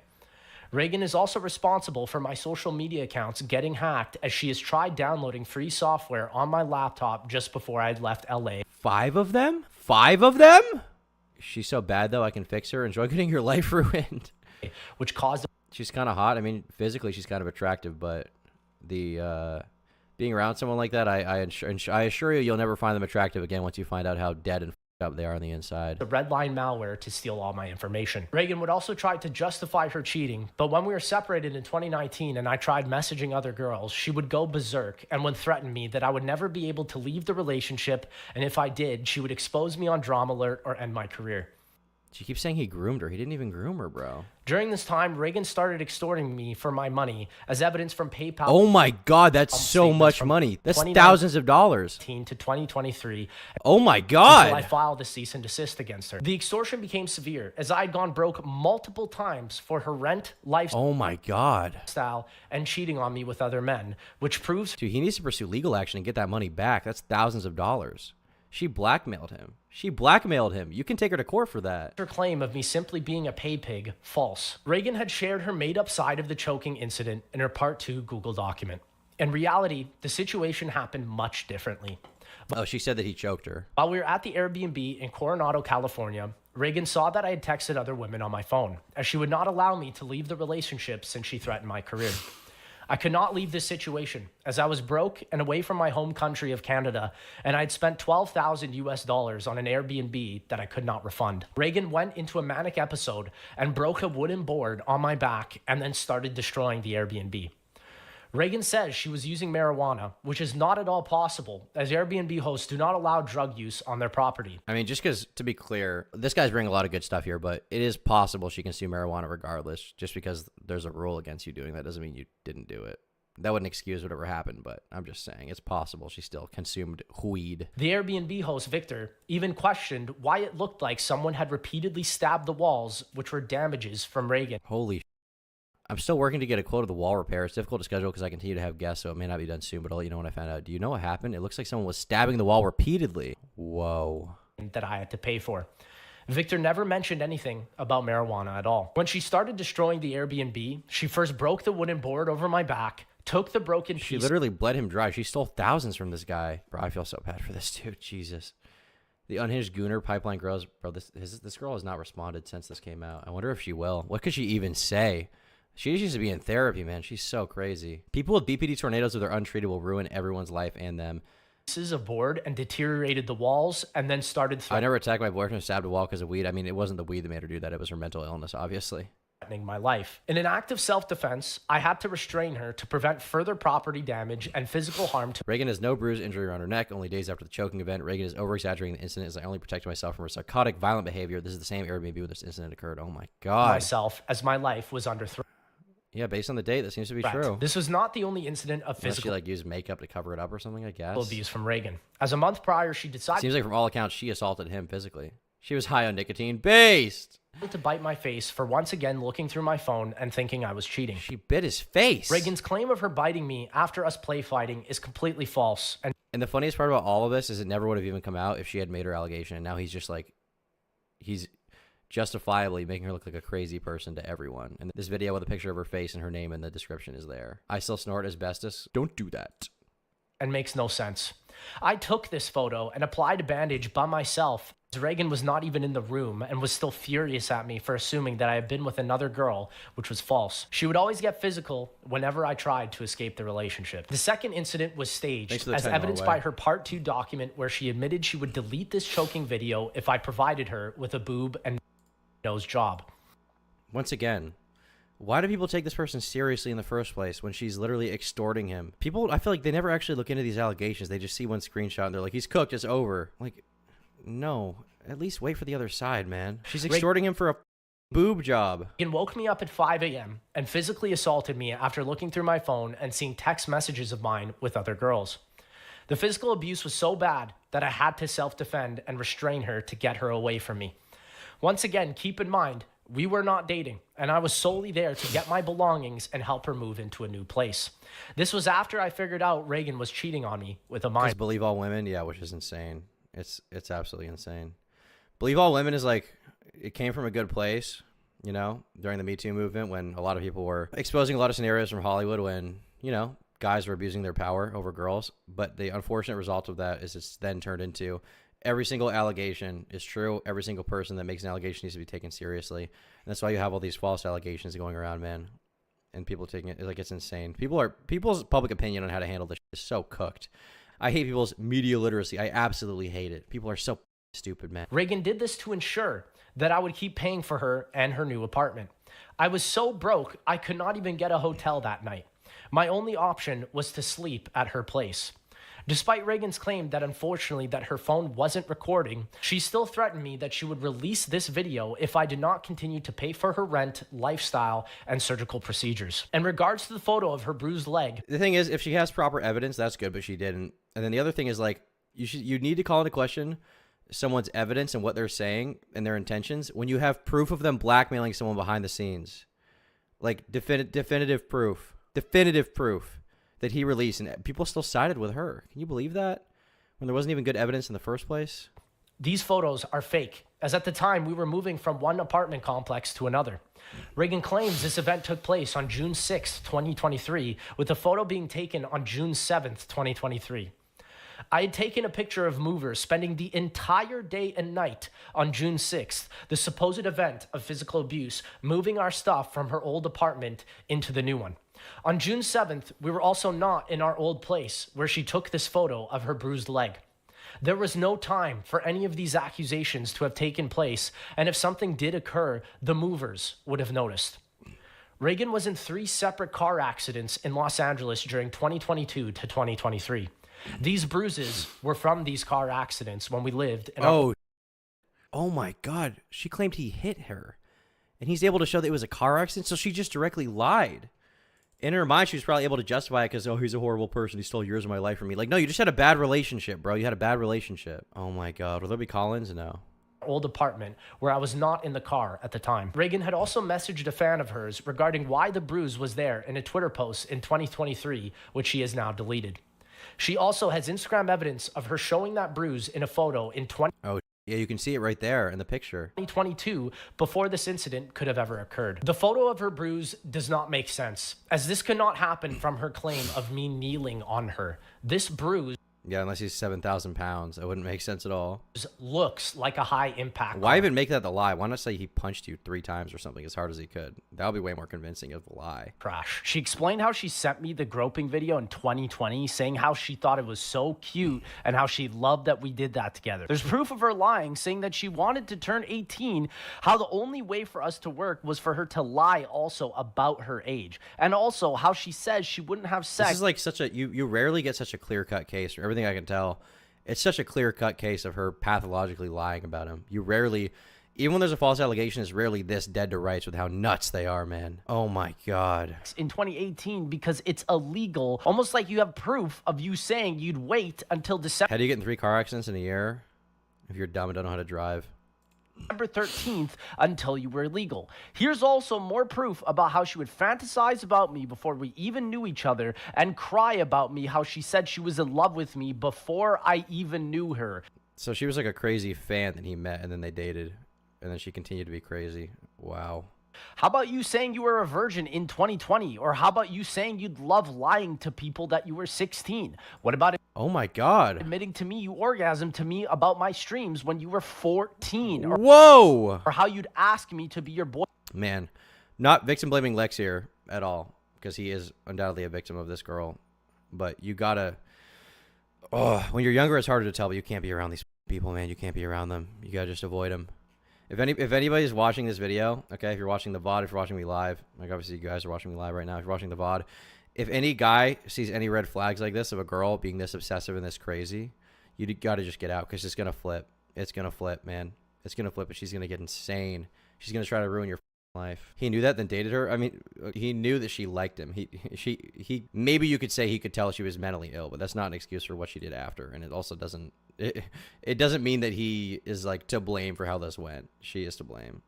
Reagan is also responsible for my social media accounts getting hacked, as she has tried downloading free software on my laptop just before I'd left LA. 5 of them? 5 of them? She's so bad, though, I can fix her. Enjoy getting your life ruined. Which caused... She's kind of hot. I mean, physically, she's kind of attractive, but the being around someone like that, I assure you, you'll never find them attractive again once you find out how dead and up they are on the inside. The red line malware to steal all my information. Reagan would also try to justify her cheating, but when we were separated in 2019 and I tried messaging other girls, she would go berserk and would threaten me that I would never be able to leave the relationship, and if I did, she would expose me on Drama Alert or end my career. She keeps saying he groomed her. He didn't even groom her, bro. During this time, Reagan started extorting me for my money, as evidence from PayPal. Oh my God, that's so much money. That's thousands of dollars. To 2023. Oh my Until God. I filed a cease and desist against her. The extortion became severe, as I had gone broke multiple times for her rent, Oh my God. lifestyle, and cheating on me with other men, which proves Dude, he needs to pursue legal action and get that money back. That's thousands of dollars. She blackmailed him. She blackmailed him. You can take her to court for that. her claim of me simply being a pay pig false. Reagan had shared her made-up side of the choking incident in her Part 2 Google document. In reality, the situation happened much differently. Oh, she said that he choked her. While we were at the Airbnb in Coronado, California, Reagan saw that I had texted other women on my phone, as she would not allow me to leave the relationship since she threatened my career. I could not leave this situation, as I was broke and away from my home country of Canada, and I'd spent $12,000 on an Airbnb that I could not refund. Reagan went into a manic episode and broke a wooden board on my back and then started destroying the Airbnb. Reagan says she was using marijuana, which is not at all possible, as Airbnb hosts do not allow drug use on their property. I mean, just because, to be clear, this guy's bringing a lot of good stuff here, but it is possible she can sue marijuana regardless. Just because there's a rule against you doing that doesn't mean you didn't do it. That wouldn't excuse whatever happened, but I'm just saying it's possible she still consumed weed. The Airbnb host, Victor, even questioned why it looked like someone had repeatedly stabbed the walls, which were damages from Reagan. Holy I'm still working to get a quote of the wall repair. It's difficult to schedule because I continue to have guests, so it may not be done soon, but I'll let you know when I find out. Do you know what happened? It looks like someone was stabbing the wall repeatedly. Whoa. That I had to pay for. Victor never mentioned anything about marijuana at all. When she started destroying the Airbnb, she first broke the wooden board over my back, took the broken piece. She literally bled him dry. She stole thousands from this guy. Bro, I feel so bad for this dude. Jesus. The unhinged gooner pipeline girls. Bro, this girl has not responded since this came out. I wonder if she will. What could she even say? She needs to be in therapy, man. She's so crazy. People with BPD tornadoes, if they're untreated, will ruin everyone's life and them. Pieces of board and deteriorated the walls and then started I never attacked my boyfriend who stabbed a wall because of weed. I mean, it wasn't the weed that made her do that. It was her mental illness, obviously. threatening my life. In an act of self-defense, I had to restrain her to prevent further property damage and physical harm to Reagan has no bruise injury around her neck. Only days after the choking event, Reagan is over-exaggerating the incident as I only protected myself from her psychotic, violent behavior. This is the same Airbnb where this incident occurred. Oh my God. myself as my life was under threat. Yeah, based on the date, that seems to be true. This was not the only incident of Unless she physical like used makeup to cover it up or something, I guess. abuse from Reagan. As a month prior, she decided Seems like from all accounts, she assaulted him physically. She was high on nicotine based. to bite my face for once again looking through my phone and thinking I was cheating. She bit his face. Reagan's claim of her biting me after us play fighting is completely false. And the funniest part about all of this is it never would have even come out if she had made her allegation. And now he's just like, he's justifiably making her look like a crazy person to everyone. And this video with a picture of her face and her name in the description is there. I still snort asbestos. Don't do that. And makes no sense. I took this photo and applied a bandage by myself. Reagan was not even in the room and was still furious at me for assuming that I had been with another girl, which was false. She would always get physical whenever I tried to escape the relationship. The second incident was staged, as evidenced by her Part 2 document where she admitted she would delete this choking video if I provided her with a boob and nose job. Once again, why do people take this person seriously in the first place when she's literally extorting him? People, I feel like they never actually look into these allegations. They just see one screenshot and they're like, he's cooked, it's over. Like, no, at least wait for the other side, man. She's extorting him for a boob job. He woke me up at 5 a.m. and physically assaulted me after looking through my phone and seeing text messages of mine with other girls. The physical abuse was so bad that I had to self-defend and restrain her to get her away from me. Once again, keep in mind, we were not dating, and I was solely there to get my belongings and help her move into a new place. This was after I figured out Reagan was cheating on me with a minor. Just believe all women? Yeah, which is insane. It's absolutely insane. Believe all women is like, it came from a good place, you know, during the Me Too movement when a lot of people were exposing a lot of scenarios from Hollywood when, you know, guys were abusing their power over girls. But the unfortunate result of that is it's then turned into every single allegation is true. Every single person that makes an allegation needs to be taken seriously. And that's why you have all these false allegations going around, man. And people taking it like it's insane. People's public opinion on how to handle this is so cooked. I hate people's media literacy. I absolutely hate it. People are so stupid, man. Reagan did this to ensure that I would keep paying for her and her new apartment. I was so broke, I could not even get a hotel that night. My only option was to sleep at her place. Despite Reagan's claim that unfortunately that her phone wasn't recording, she still threatened me that she would release this video if I did not continue to pay for her rent, lifestyle, and surgical procedures. In regards to the photo of her bruised leg, The thing is, if she has proper evidence, that's good, but she didn't. And then the other thing is, like, you need to call into question someone's evidence and what they're saying and their intentions when you have proof of them blackmailing someone behind the scenes. Like, definitive proof that he released, and people still sided with her. Can you believe that? When there wasn't even good evidence in the first place? these photos are fake, as at the time we were moving from one apartment complex to another. Reagan claims this event took place on June 6, 2023, with the photo being taken on June 7th, 2023. I had taken a picture of movers spending the entire day and night on June 6th, the supposed event of physical abuse, moving our stuff from her old apartment into the new one. On June 7th, we were also not in our old place where she took this photo of her bruised leg. There was no time for any of these accusations to have taken place, and if something did occur, the movers would have noticed. Reagan was in 3 separate car accidents in Los Angeles during 2022 to 2023. These bruises were from these car accidents when we lived in Oh my God. She claimed he hit her. And he's able to show that it was a car accident, so she just directly lied. In her mind, she was probably able to justify it because, oh, he's a horrible person. He stole years of my life from me. Like, no, you just had a bad relationship, bro. You had a bad relationship. Oh my God. Will there be call-ins? No. old apartment where I was not in the car at the time. Reagan had also messaged a fan of hers regarding why the bruise was there in a Twitter post in 2023, which she has now deleted. She also has Instagram evidence of her showing that bruise in a photo in Oh, yeah, you can see it right there in the picture. 2022, before this incident could have ever occurred. The photo of her bruise does not make sense, as this could not happen from her claim of me kneeling on her. This bruise Yeah, unless he's 7,000 pounds. That wouldn't make sense at all. looks like a high impact. Why even make that the lie? Why not say he punched you 3 times or something as hard as he could? That would be way more convincing of the lie. Crash. She explained how she sent me the groping video in 2020, saying how she thought it was so cute and how she loved that we did that together. There's proof of her lying, saying that she wanted to turn 18, how the only way for us to work was for her to lie also about her age, and also how she says she wouldn't have sex. This is like such a, you rarely get such a clear-cut case, or everything I can tell. It's such a clear-cut case of her pathologically lying about him. You rarely, even when there's a false allegation, it's rarely this dead to rights with how nuts they are, man. Oh my God. In 2018, because it's illegal, almost like you have proof of you saying you'd wait until December. How do you get in 3 car accidents in a year if you're dumb and don't know how to drive? December 13th until you were legal. Here's also more proof about how she would fantasize about me before we even knew each other and cry about me, how she said she was in love with me before I even knew her. So she was like a crazy fan that he met, and then they dated, and then she continued to be crazy. Wow. How about you saying you were a virgin in 2020? Or how about you saying you'd love lying to people that you were 16? What about Oh my God. admitting to me you orgasmed to me about my streams when you were 14? Or Whoa. how you'd ask me to be your boy. Man, not victim blaming Lex here at all, because he is undoubtedly a victim of this girl. But you gotta, when you're younger, it's harder to tell, but you can't be around these people, man. You can't be around them. You gotta just avoid them. If anybody's watching this video, okay, if you're watching the VOD, if you're watching me live, like obviously you guys are watching me live right now, if you're watching the VOD, if any guy sees any red flags like this of a girl being this obsessive and this crazy, you gotta just get out, because it's gonna flip. It's gonna flip, man. It's gonna flip, and she's gonna get insane. She's gonna try to ruin your life. He knew that, then dated her. I mean, he knew that she liked him. He maybe you could say he could tell she was mentally ill, but that's not an excuse for what she did after. And it also doesn't, it doesn't mean that he is like to blame for how this went. She is to blame.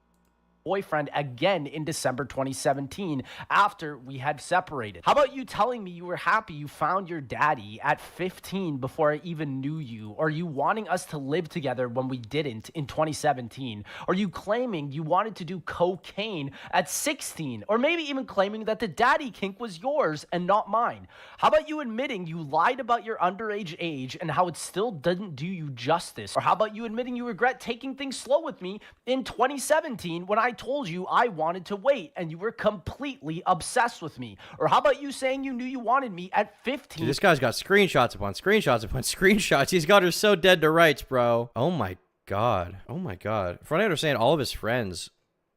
Boyfriend again in December 2017 after we had separated. How about you telling me you were happy you found your daddy at 15 before I even knew you, or you wanting us to live together when we didn't in 2017, or you claiming you wanted to do cocaine at 16, or maybe even claiming that the daddy kink was yours and not mine. How about you admitting you lied about your underage age and how it still didn't do you justice, or how about you admitting you regret taking things slow with me in 2017 when I told you I wanted to wait and you were completely obsessed with me? Or how about you saying you knew you wanted me at 15? Dude, this guy's got screenshots upon screenshots upon screenshots. He's got her so dead to rights, bro. Oh my God. Oh my God. From what I understand, all of his friends,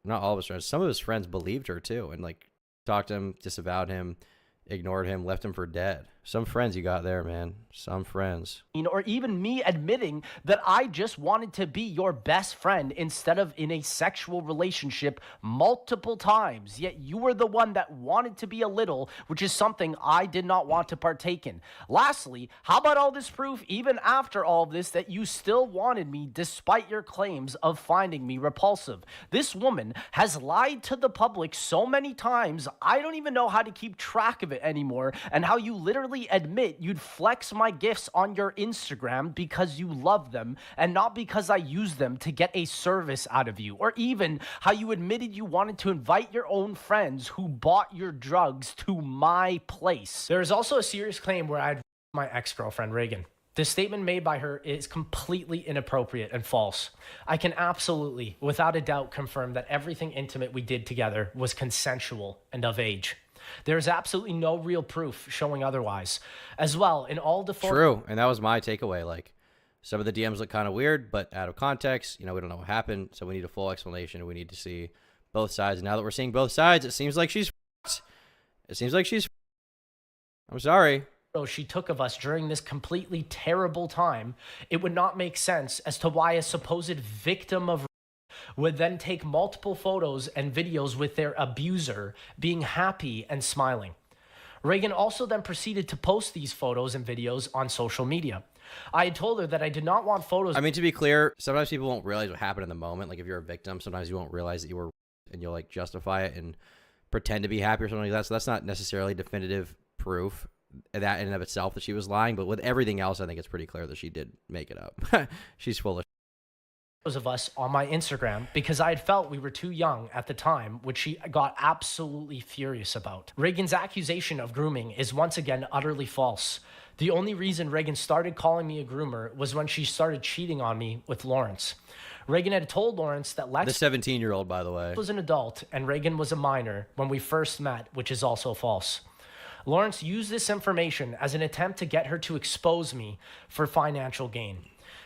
not all of his friends, some of his friends believed her too, and like talked to him, disavowed him, ignored him, left him for dead. Some friends you got there, man. Some friends. Or even me admitting that I just wanted to be your best friend instead of in a sexual relationship multiple times. Yet you were the one that wanted to be a little, which is something I did not want to partake in. Lastly, how about all this proof, even after all of this, that you still wanted me despite your claims of finding me repulsive? This woman has lied to the public so many times, I don't even know how to keep track of it anymore, and how you literally admit you'd flex my gifts on your Instagram because you love them and not because I use them to get a service out of you, or even how you admitted you wanted to invite your own friends who bought your drugs to my place. There is also a serious claim where I'd my ex-girlfriend Reagan. This statement made by her is completely inappropriate and false. I can absolutely, without a doubt, confirm that everything intimate we did together was consensual and of age. There is absolutely no real proof showing otherwise. As well, in all the True, and that was my takeaway. Like, some of the DMs look kind of weird, but out of context, you know, we don't know what happened, so we need a full explanation. We need to see both sides. And now that we're seeing both sides, it seems like she's f***ed. It seems like she's f***ed. I'm sorry. She took of us during this completely terrible time, it would not make sense as to why a supposed victim of would then take multiple photos and videos with their abuser being happy and smiling. Reagan also then proceeded to post these photos and videos on social media. I had told her that I did not want photos. I mean, to be clear, sometimes people won't realize what happened in the moment. Like, if you're a victim, sometimes you won't realize that you were, and you'll, like, justify it and pretend to be happy or something like that. So that's not necessarily definitive proof that in and of itself that she was lying. But with everything else, I think it's pretty clear that she did make it up. She's full of of us on my Instagram because I had felt we were too young at the time, which she got absolutely furious about. Reagan's accusation of grooming is once again utterly false. The only reason Reagan started calling me a groomer was when she started cheating on me with Lawrence. Reagan had told Lawrence that Lex, the 17-year-old, by the way, was an adult and Reagan was a minor when we first met, which is also false. Lawrence used this information as an attempt to get her to expose me for financial gain.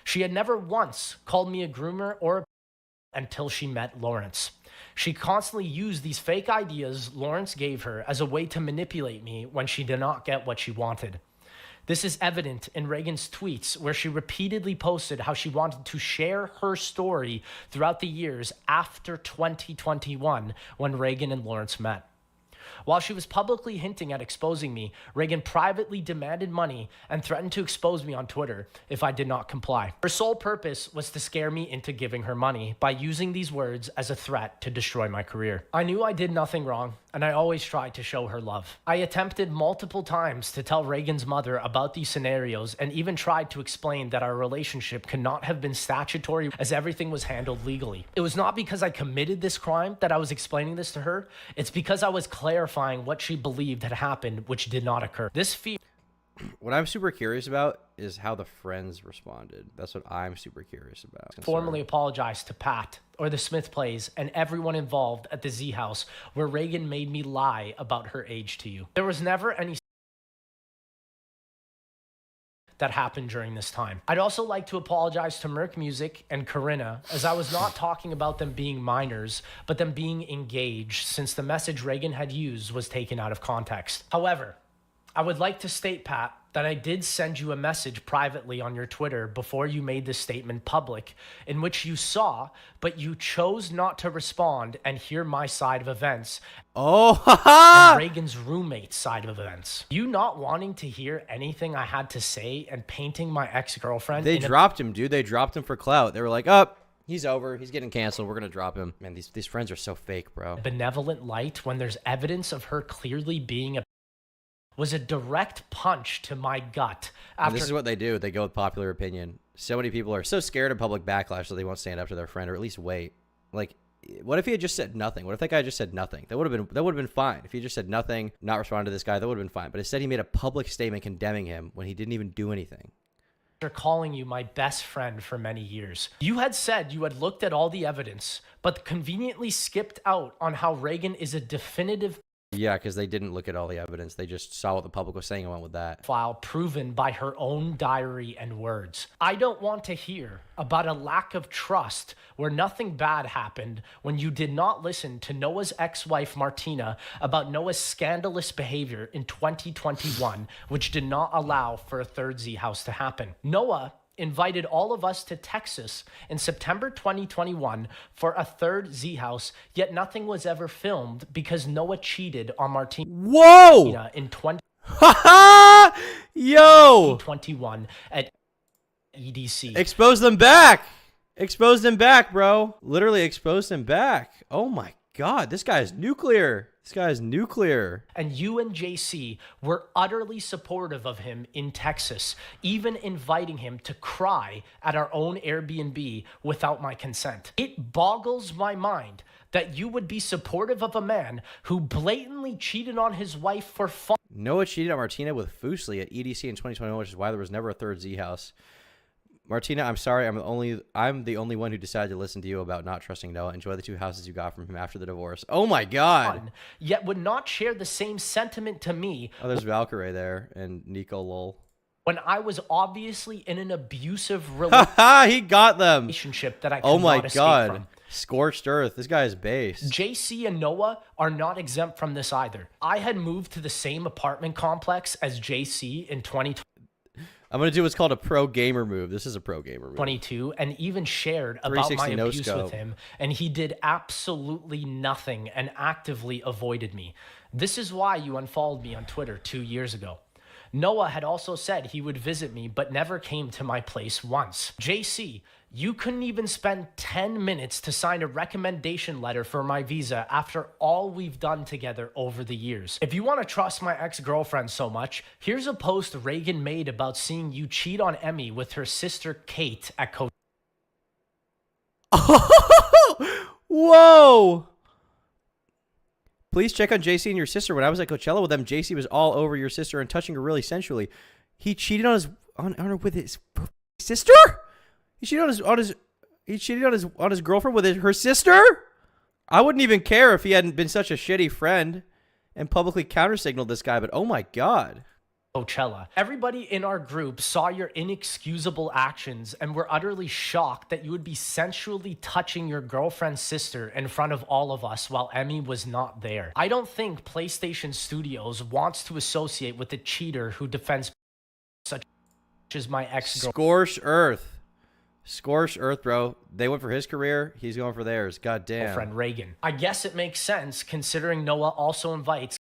She had never once called me a groomer or a until she met Lawrence. She constantly used these fake ideas Lawrence gave her as a way to manipulate me when she did not get what she wanted. This is evident in Reagan's tweets, where she repeatedly posted how she wanted to share her story throughout the years after 2021 when Reagan and Lawrence met. While she was publicly hinting at exposing me, Reagan privately demanded money and threatened to expose me on Twitter if I did not comply. Her sole purpose was to scare me into giving her money by using these words as a threat to destroy my career. I knew I did nothing wrong, and I always tried to show her love. I attempted multiple times to tell Reagan's mother about these scenarios and even tried to explain that our relationship could not have been statutory as everything was handled legally. It was not because I committed this crime that I was explaining this to her. It's because I was clarifying what she believed had happened, which did not occur. This fear. What I'm super curious about is how the friends responded. That's what I'm super curious about. Formally apologized to Pat or the Smith Plays and everyone involved at the Z House where Reagan made me lie about her age to you. There was never any that happened during this time. I'd also like to apologize to Merc Music and Corinna, as I was not talking about them being minors, but them being engaged, since the message Reagan had used was taken out of context. However, I would like to state, Pat, that I did send you a message privately on your Twitter before you made this statement public, in which you saw, but you chose not to respond and hear my side of events. Oh, and Reagan's roommate's side of events. You not wanting to hear anything I had to say and painting my ex-girlfriend. They dropped him, dude. They dropped him for clout. They were like, oh, he's over. He's getting canceled. We're going to drop him. Man, these friends are so fake, bro. Benevolent light when there's evidence of her clearly being a was a direct punch to my gut. This is what they do. They go with popular opinion. So many people are so scared of public backlash that they won't stand up to their friend, or at least wait. Like, what if he had just said nothing? What if that guy just said nothing? That would have been fine. If he just said nothing, not responded to this guy, that would have been fine. But instead, he made a public statement condemning him when he didn't even do anything. After calling you my best friend for many years, you had said you had looked at all the evidence, but conveniently skipped out on how Reagan is a definitive Yeah, because they didn't look at all the evidence. They just saw what the public was saying and went with that. File proven by her own diary and words. I don't want to hear about a lack of trust where nothing bad happened when you did not listen to Noah's ex-wife Martina about Noah's scandalous behavior in 2021, which did not allow for a third Z house to happen. Noah invited all of us to Texas in September 2021 for a third Z house, yet nothing was ever filmed because Noah cheated on Martina Whoa! in Yo! 2021 at EDC. Expose them back! Expose them back, bro. Literally expose them back. Oh my god, this guy is nuclear. This guy is nuclear. And you and JC were utterly supportive of him in Texas, even inviting him to cry at our own Airbnb without my consent. It boggles my mind that you would be supportive of a man who blatantly cheated on his wife for fun. Noah cheated on Martina with Fuseli at EDC in 2021, which is why there was never a third Z house. Martina, I'm sorry. I'm the only one who decided to listen to you about not trusting Noah. Enjoy the 2 houses you got from him after the divorce. Oh my god. Yet would not share the same sentiment to me. Oh, there's Valkyrie there and Nico lol. When I was obviously in an abusive He got them. relationship that I could Oh my not escape god. from. Scorched earth. This guy is base. JC and Noah are not exempt from this either. I had moved to the same apartment complex as JC in 2022. I'm going to do what's called a pro gamer move. This is a pro gamer move. And even shared about my 360 no abuse scope. with him, and he did absolutely nothing and actively avoided me. This is why you unfollowed me on Twitter 2 years ago. Noah had also said he would visit me, but never came to my place once. JC, you couldn't even spend 10 minutes to sign a recommendation letter for my visa after all we've done together over the years. If you want to trust my ex-girlfriend so much, here's a post Reagan made about seeing you cheat on Emmy with her sister Kate at Coachella. Whoa! Please check on JC and your sister. When I was at Coachella with them, JC was all over your sister and touching her really sensually. He cheated on her with his sister? He cheated on his girlfriend with her sister? I wouldn't even care if he hadn't been such a shitty friend and publicly countersignaled this guy, but oh my god. Coachella. Everybody in our group saw your inexcusable actions and were utterly shocked that you would be sensually touching your girlfriend's sister in front of all of us while Emmy was not there. I don't think PlayStation Studios wants to associate with a cheater who defends such as my ex-girlfriend. Scorched earth. Scorched earth, bro. They went for his career. He's going for theirs. God damn. Friend Reagan. I guess it makes sense considering Noah also invites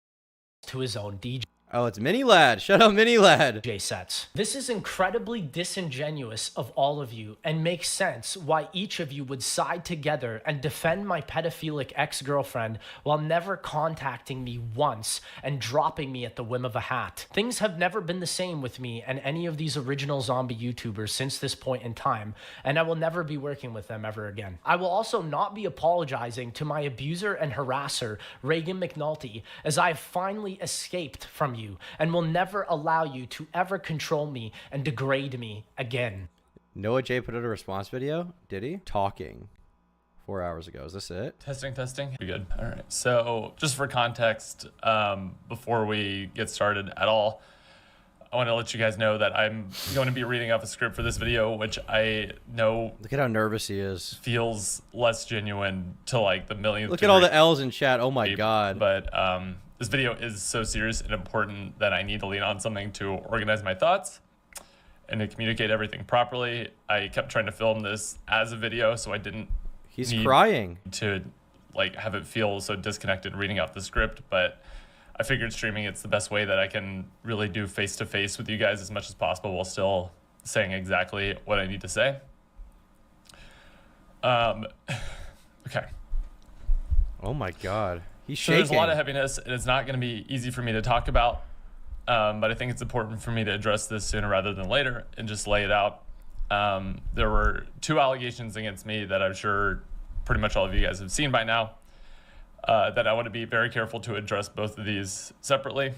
to his own DJ Oh, it's Mini Lad. Shut up, Mini Lad. sets. This is incredibly disingenuous of all of you and makes sense why each of you would side together and defend my pedophilic ex-girlfriend while never contacting me once and dropping me at the whim of a hat. Things have never been the same with me and any of these original zombie YouTubers since this point in time, and I will never be working with them ever again. I will also not be apologizing to my abuser and harasser, Reagan McNulty, as I have finally escaped from you and will never allow you to ever control me and degrade me again. Noah J put out a response video. Did he? Talking 4 hours ago. Is this it? Testing. Pretty good. All right. So just for context, before we get started at all, I want to let you guys know that I'm going to be reading off a script for this video, which I know Look at how nervous he is. feels less genuine to like the millionth Look at all the L's in chat. Oh my god. But this video is so serious and important that I need to lean on something to organize my thoughts and to communicate everything properly. I kept trying to film this as a video, so I didn't He's need crying. to like have it feel so disconnected reading out the script, but I figured streaming it's the best way that I can really do face-to-face with you guys as much as possible while still saying exactly what I need to say. Okay. Oh my god. He's So shaking. there's a lot of heaviness, and it's not going to be easy for me to talk about, but I think it's important for me to address this sooner rather than later and just lay it out. There were 2 allegations against me that I'm sure pretty much all of you guys have seen by now, that I want to be very careful to address both of these separately.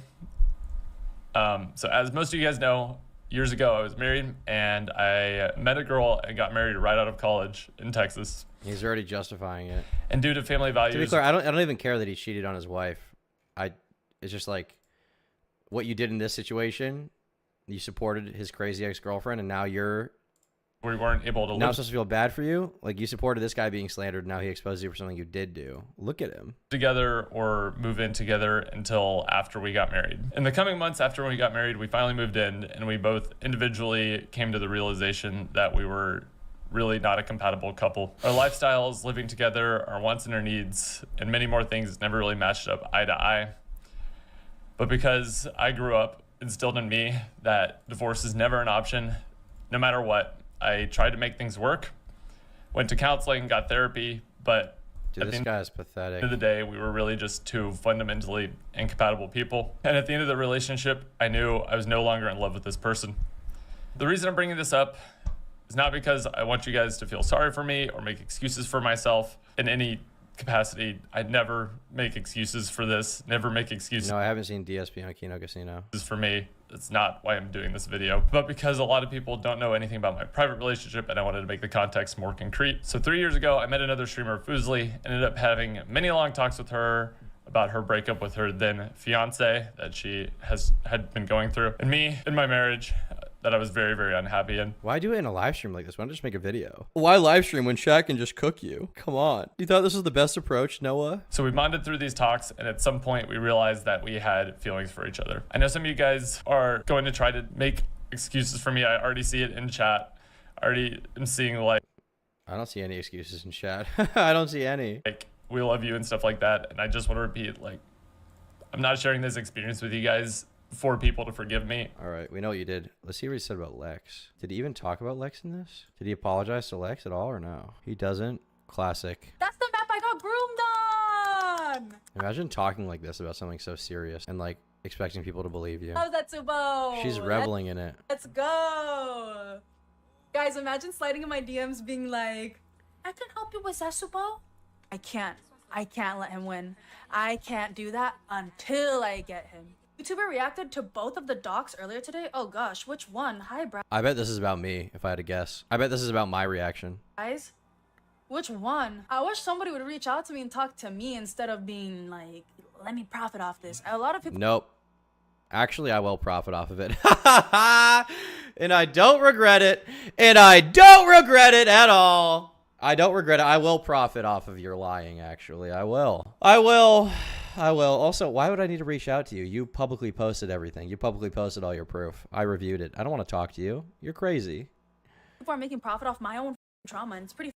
So as most of you guys know, years ago I was married, and I met a girl and got married right out of college in Texas. He's already justifying it. And due to family To be values, clear, I don't even care that he cheated on his wife. It's just like what you did in this situation. You supported his crazy ex-girlfriend, and now we weren't able to now I'm supposed to feel bad for you. Like, you supported this guy being slandered. Now he exposed you for something you did do. Look at him. together or move in together until after we got married. In the coming months after we got married, we finally moved in, and we both individually came to the realization that we were really not a compatible couple. Our lifestyles, living together, our wants and our needs, and many more things never really matched up eye to eye. But because I grew up instilled in me that divorce is never an option, no matter what, I tried to make things work, went to counseling, got therapy, but Dude, this guy is pathetic. at the end of the day, we were really just two fundamentally incompatible people. And at the end of the relationship, I knew I was no longer in love with this person. The reason I'm bringing this up is not because I want you guys to feel sorry for me or make excuses for myself in any capacity. I'd never make excuses for this, never make excuses No, I haven't seen DSP on Kino Casino. for me. It's not why I'm doing this video, but because a lot of people don't know anything about my private relationship, and I wanted to make the context more concrete. So 3 years ago, I met another streamer, Fuslie, ended up having many long talks with her about her breakup with her then fiance that she had been going through, and me in my marriage that I was very, very unhappy in. Why do it in a live stream like this? Why don't just make a video? Why live stream when Shaq can just cook you? Come on. You thought this was the best approach, Noah? So we bonded through these talks, and at some point we realized that we had feelings for each other. I know some of you guys are going to try to make excuses for me. I already see it in chat. I already am seeing like I don't see any excuses in chat. I don't see any. we love you and stuff like that. And I just want to repeat, like, I'm not sharing this experience with you guys for people to forgive me. All right, we know what you did. Let's see what he said about Lex. Did he even talk about Lex in this? Did he apologize to Lex at all or no? He doesn't. Classic. That's the map I got groomed on! Imagine talking like this about something so serious and like expecting people to believe you. How's that, Subo? She's reveling in it. Let's go! Guys, imagine sliding in my DMs being like, I can help you with Subo. I can't let him win. I can't do that until I get him. YouTuber reacted to both of the docs earlier today. Oh gosh, which one? Hi, bro. I bet this is about me, if I had to guess. I bet this is about my reaction. Guys, which one? I wish somebody would reach out to me and talk to me instead of being like, let me profit off this. A lot of people. Nope. Actually, I will profit off of it. And I don't regret it. And I don't regret it at all. I don't regret it. I will profit off of your lying, actually. I will. I will. Also, why would I need to reach out to you? You publicly posted everything. You publicly posted all your proof. I reviewed it. I don't want to talk to you. You're crazy. People are making profit off my own trauma, and it's pretty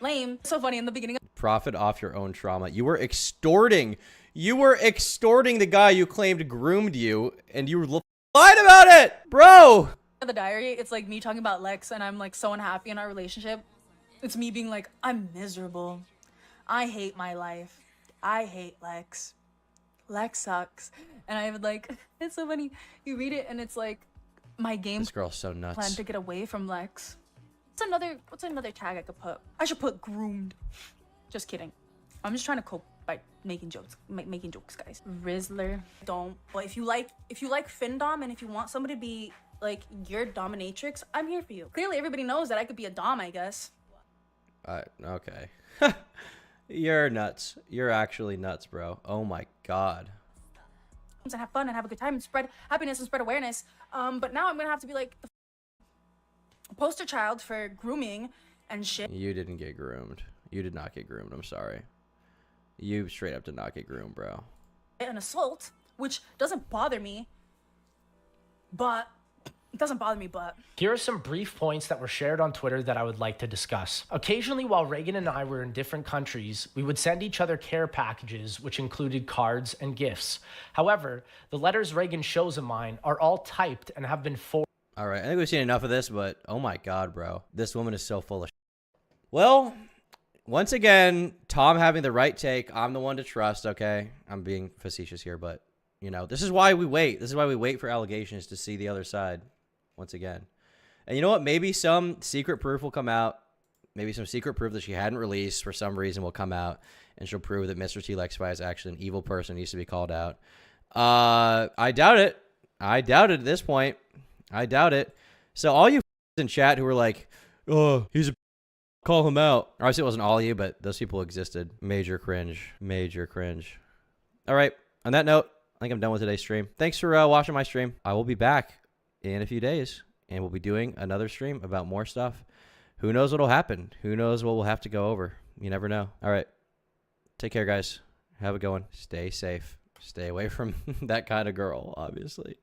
lame. So funny in the beginning. Profit off your own trauma. You were extorting. You were extorting the guy you claimed groomed you, and you lied about it, bro. The diary, it's like me talking about Lex, and I'm like so unhappy in our relationship. It's me being like, I'm miserable. I hate my life. I hate Lex. Lex sucks. And I would like, it's so funny. You read it and it's like, my game This girl's so nuts. plan to get away from Lex. What's another tag I could put? I should put groomed. Just kidding. I'm just trying to cope by making jokes, making jokes, guys. Rizzler, don't. But if you like Findom and if you want somebody to be like your dominatrix, I'm here for you. Clearly, everybody knows that I could be a dom, I guess. Okay. You're nuts. You're actually nuts, bro. Oh my god. And have fun and have a good time and spread happiness and spread awareness. But now I'm gonna have to be like the poster child for grooming and shit. You didn't get groomed. You did not get groomed. I'm sorry. You straight up did not get groomed, bro. An assault, which doesn't bother me, but Here are some brief points that were shared on Twitter that I would like to discuss. Occasionally, while Reagan and I were in different countries, we would send each other care packages, which included cards and gifts. However, the letters Reagan shows of mine are all typed and have been forwarded. All right. I think we've seen enough of this, but oh my god, bro. This woman is so full of shit. Well, once again, Tom having the right take. I'm the one to trust, okay? I'm being facetious here, but, you know, this is why we wait. This is why we wait for allegations to see the other side. Once again. And you know what? Maybe some secret proof will come out. Maybe some secret proof that she hadn't released for some reason will come out. And she'll prove that MrTLexify is actually an evil person, needs to be called out. I doubt it. I doubt it at this point. I doubt it. So all you in chat who were like, oh, he's a call him out. Obviously it wasn't all of you, but those people existed. Major cringe. Major cringe. All right. On that note, think I'm done with today's stream. Thanks for watching my stream. I will be back in a few days, and we'll be doing another stream about more stuff. Who knows what'll happen? Who knows what we'll have to go over? You never know. All right. Take care, guys. Have a good one. Stay safe. Stay away from that kind of girl, obviously.